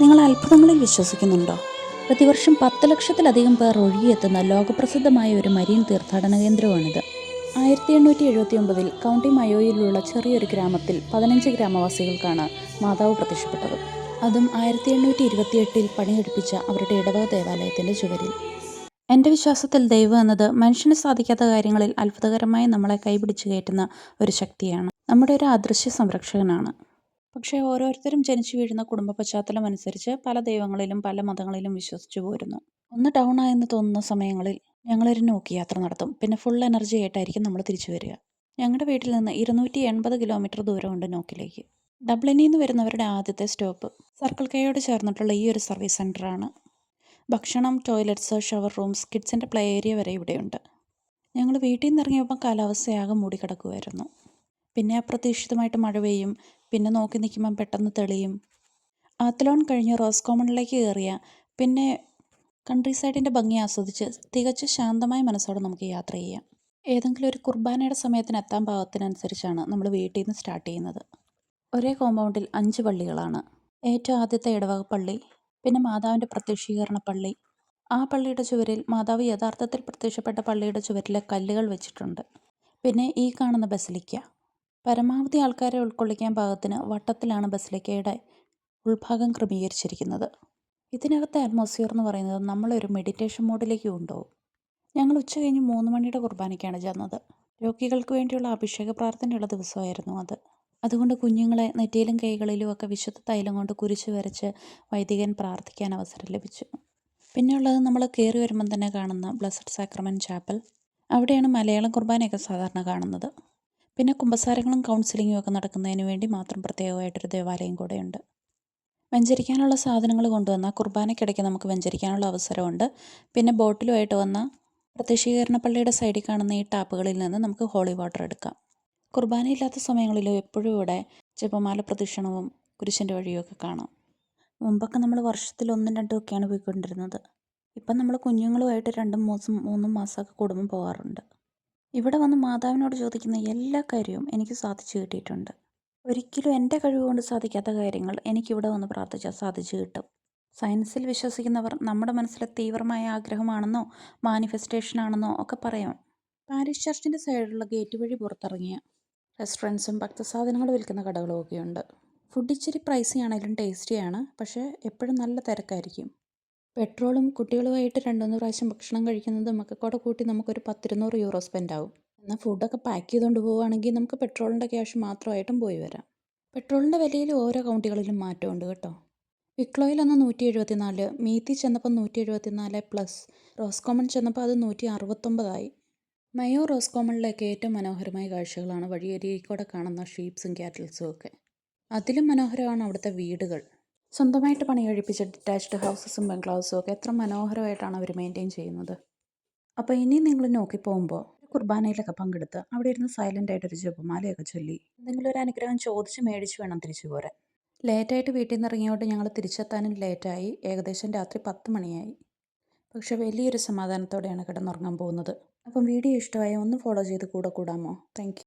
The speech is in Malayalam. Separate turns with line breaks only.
നിങ്ങൾ അത്ഭുതങ്ങളിൽ വിശ്വസിക്കുന്നുണ്ടോ? പ്രതിവർഷം 10 ലക്ഷത്തിലധികം പേർ ഒഴുകിയെത്തുന്ന ലോകപ്രസിദ്ധമായ ഒരു മരീൻ തീർത്ഥാടന കേന്ദ്രമാണിത്. 1879 കൗണ്ടി മയോയിലുള്ള ചെറിയൊരു ഗ്രാമത്തിൽ 15 ഗ്രാമവാസികൾക്കാണ് മാതാവ് പ്രത്യക്ഷപ്പെട്ടത്. അതും 1828 പണിയെടുപ്പിച്ച അവരുടെ ഇടവക ദേവാലയത്തിന്റെ ചുവരിൽ. എൻ്റെ വിശ്വാസത്തിൽ ദൈവം എന്നത് മനുഷ്യന് സാധിക്കാത്ത കാര്യങ്ങളിൽ അത്ഭുതകരമായി നമ്മളെ കൈപിടിച്ചു കയറ്റുന്ന ഒരു ശക്തിയാണ്. നമ്മുടെ ഒരു അദൃശ്യ സംരക്ഷകനാണ്. പക്ഷേ ഓരോരുത്തരും ജനിച്ചു വീഴുന്ന കുടുംബ പശ്ചാത്തലം അനുസരിച്ച് പല ദൈവങ്ങളിലും പല മതങ്ങളിലും വിശ്വസിച്ചു പോരുന്നു. ഒന്ന് ഡൗൺ ആയെന്ന് തോന്നുന്ന സമയങ്ങളിൽ ഞങ്ങളൊരു നോക്കി യാത്ര നടത്തും. പിന്നെ ഫുൾ എനർജി ആയിട്ടായിരിക്കും നമ്മൾ തിരിച്ചു വരിക. ഞങ്ങളുടെ വീട്ടിൽ നിന്ന് 280 കിലോമീറ്റർ ദൂരമുണ്ട് നോക്കിലേക്ക്. ഡബ്ലിനിൽ നിന്ന് വരുന്നവരുടെ ആദ്യത്തെ സ്റ്റോപ്പ് സർക്കിൾ കെയോട് ചേർന്നിട്ടുള്ള ഈ ഒരു സർവീസ് സെൻ്ററാണ്. ഭക്ഷണം, ടോയ്ലറ്റ്സ്, ഷവർ റൂംസ്, കിഡ്സിൻ്റെ പ്ലേ ഏരിയ വരെ ഇവിടെയുണ്ട്. ഞങ്ങൾ വീട്ടിൽ നിന്ന് ഇറങ്ങിയപ്പോൾ കാലാവസ്ഥയാകെ മൂടിക്കിടക്കുമായിരുന്നു. പിന്നെ അപ്രതീക്ഷിതമായിട്ട് മഴ പെയ്യും. പിന്നെ നോക്കി നിൽക്കുമ്പം പെട്ടെന്ന് തെളിയും. ആത്തലോൺ കഴിഞ്ഞ് റോസ് കോമണിലേക്ക് കയറിയ പിന്നെ കൺട്രി സൈഡിൻ്റെ ഭംഗി ആസ്വദിച്ച് തികച്ചും ശാന്തമായ മനസ്സോടെ നമുക്ക് യാത്ര ചെയ്യാം. ഏതെങ്കിലും ഒരു കുർബാനയുടെ സമയത്തിന് എത്താൻ പാകത്തിനനുസരിച്ചാണ് നമ്മൾ വീട്ടിൽ നിന്ന് സ്റ്റാർട്ട് ചെയ്യുന്നത്. ഒരേ കോമ്പൗണ്ടിൽ 5 പള്ളികളാണ്. ഏറ്റവും ആദ്യത്തെ ഇടവക പള്ളി, പിന്നെ മാതാവിൻ്റെ പ്രത്യക്ഷീകരണ പള്ളി. ആ പള്ളിയുടെ ചുവരിൽ മാതാവ് യഥാർത്ഥത്തിൽ പ്രത്യക്ഷപ്പെട്ട പള്ളിയുടെ ചുവരിലെ കല്ലുകൾ വെച്ചിട്ടുണ്ട്. പിന്നെ ഈ കാണുന്ന ബസിലിക്ക. പരമാവധി ആൾക്കാരെ ഉൾക്കൊള്ളിക്കാൻ പാകത്തിന് വട്ടത്തിലാണ് ബസിലിക്കയുടെ ഉൾഭാഗം ക്രമീകരിച്ചിരിക്കുന്നത്. ഇതിനകത്തെ അറ്റ്മോസ്ഫിയർ എന്ന് പറയുന്നത് നമ്മളൊരു മെഡിറ്റേഷൻ മോഡിലേക്ക് കൊണ്ടുപോകും. ഞങ്ങൾ ഉച്ച കഴിഞ്ഞ് 3 മണിയുടെ കുർബാനയ്ക്കാണ് ചെന്നത്. രോഗികൾക്ക് വേണ്ടിയുള്ള അഭിഷേക പ്രാർത്ഥനയുള്ള ദിവസമായിരുന്നു അത്. അതുകൊണ്ട് കുഞ്ഞുങ്ങളെ നെറ്റിയിലും കൈകളിലും ഒക്കെ വിശുദ്ധ തൈലം കൊണ്ട് കുരിശ് വരച്ച് വൈദികൻ പ്രാർത്ഥിക്കാൻ അവസരം ലഭിച്ചു. പിന്നെയുള്ളത് നമ്മൾ കയറി വരുമ്പം തന്നെ കാണുന്ന ബ്ലസ്സഡ് സാക്രമെൻറ്റ് ചാപ്പൽ. അവിടെയാണ് മലയാളം കുർബാനയൊക്കെ സാധാരണ കാണുന്നത്. പിന്നെ കുമ്പസാരങ്ങളും കൗൺസിലിങ്ങും ഒക്കെ നടക്കുന്നതിന് വേണ്ടി മാത്രം പ്രത്യേകമായിട്ടൊരു ദേവാലയം കൂടെയുണ്ട്. വെഞ്ചരിക്കാനുള്ള സാധനങ്ങൾ കൊണ്ടുവന്നാൽ കുർബാനയ്ക്കിടയ്ക്ക് നമുക്ക് വെഞ്ചരിക്കാനുള്ള അവസരമുണ്ട്. പിന്നെ ബോട്ടിലുമായിട്ട് വന്ന പ്രത്യക്ഷീകരണ പള്ളിയുടെ സൈഡിൽ കാണുന്ന ഈ ടാപ്പുകളിൽ നിന്ന് നമുക്ക് ഹോളി വാട്ടർ എടുക്കാം. കുർബാനയില്ലാത്ത സമയങ്ങളിൽ എപ്പോഴും ഇവിടെ ജപമാല പ്രദക്ഷിണവും കുരിശിൻ്റെ വഴിയുമൊക്കെ കാണാം. മുമ്പൊക്കെ നമ്മൾ വർഷത്തിൽ 1, 2 ഒക്കെയാണ് പോയിക്കൊണ്ടിരുന്നത്. ഇപ്പം നമ്മൾ കുഞ്ഞുങ്ങളുമായിട്ട് 2, 3 മാസമൊക്കെ കൂടുമ്പോൾ പോകാറുണ്ട്. ഇവിടെ വന്ന് മാതാവിനോട് ചോദിക്കുന്ന എല്ലാ കാര്യവും എനിക്ക് സാധിച്ചു കിട്ടിയിട്ടുണ്ട്. ഒരിക്കലും എൻ്റെ കഴിവ് കൊണ്ട് സാധിക്കാത്ത കാര്യങ്ങൾ എനിക്കിവിടെ വന്ന് പ്രാർത്ഥിച്ചാൽ സാധിച്ചു കിട്ടും. സയൻസിൽ വിശ്വസിക്കുന്നവർ നമ്മുടെ മനസ്സിലെ തീവ്രമായ ആഗ്രഹമാണെന്നോ മാനിഫെസ്റ്റേഷൻ ആണെന്നോ ഒക്കെ പറയാം. പാരിഷ് ചർച്ചിൻ്റെ സൈഡിലുള്ള ഗേറ്റ് വഴി പുറത്തിറങ്ങിയ റെസ്റ്റോറൻറ്റ്സും ഭക്തസാധനങ്ങൾ വിൽക്കുന്ന കടകളും ഒക്കെയുണ്ട്. ഫുഡ് ഇച്ചിരി പ്രൈസി ആണെങ്കിലും ടേസ്റ്റിയാണ്. പക്ഷേ എപ്പോഴും നല്ല തിരക്കായിരിക്കും. പെട്രോളും കുട്ടികളുമായിട്ട് 2-3 പ്രാവശ്യം ഭക്ഷണം കഴിക്കുന്നതും ഒക്കെ കൂടെ കൂട്ടി നമുക്കൊരു 10-200 യൂറോ സ്പെൻഡ് ആവും. എന്നാൽ ഫുഡൊക്കെ പാക്ക് ചെയ്തുകൊണ്ട് പോവുകയാണെങ്കിൽ നമുക്ക് പെട്രോളിൻ്റെ ക്യാഷ് മാത്രമായിട്ടും പോയി വരാം. പെട്രോളിൻ്റെ വിലയിൽ ഓരോ കൗണ്ടികളിലും മാറ്റമുണ്ട് കേട്ടോ. വിക്ലോയിലന്ന് 174, മീത്തി ചെന്നപ്പോൾ 174+, റോസ് കോമൺ ചെന്നപ്പോൾ അത് 169 മയോ റോസ് കോമണിലേക്ക് ഏറ്റവും മനോഹരമായ കാഴ്ചകളാണ് വഴിയരികിൽ കൂടെ കാണുന്ന ഷീപ്സും ക്യാറ്റിൽസും ഒക്കെ. അതിലും മനോഹരമാണ് അവിടുത്തെ വീടുകൾ. സ്വന്തമായിട്ട് പണി കഴിപ്പിച്ച ഡിറ്റാച്ച്ഡ് ഹൗസസും ബംഗ്ലാവ്സും ഒക്കെ എത്ര മനോഹരമായിട്ടാണ് അവർ മെയിൻറ്റെയിൻ ചെയ്യുന്നത്. അപ്പോൾ ഇനി നിങ്ങൾ നോക്കി പോകുമ്പോൾ കുർബാനയിലൊക്കെ പങ്കെടുത്ത് അവിടെ ഇരുന്ന് സൈലൻ്റായിട്ടൊരു ജപമാലയൊക്കെ ചൊല്ലി എന്തെങ്കിലും ഒരു അനുഗ്രഹം ചോദിച്ച് മേടിച്ച് വേണം തിരിച്ചു പോരാൻ. ലേറ്റായിട്ട് വീട്ടിൽ നിന്ന് ഇറങ്ങിയോട്ട് ഞങ്ങൾ തിരിച്ചെത്താനും ലേറ്റായി. ഏകദേശം രാത്രി 10 മണിയായി. പക്ഷേ വലിയൊരു സമാധാനത്തോടെയാണ് കിടന്നുറങ്ങാൻ പോകുന്നത്. അപ്പം വീഡിയോ ഇഷ്ടമായി ഒന്ന് ഫോളോ ചെയ്ത് കൂടെ കൂടാമോ? Thank you.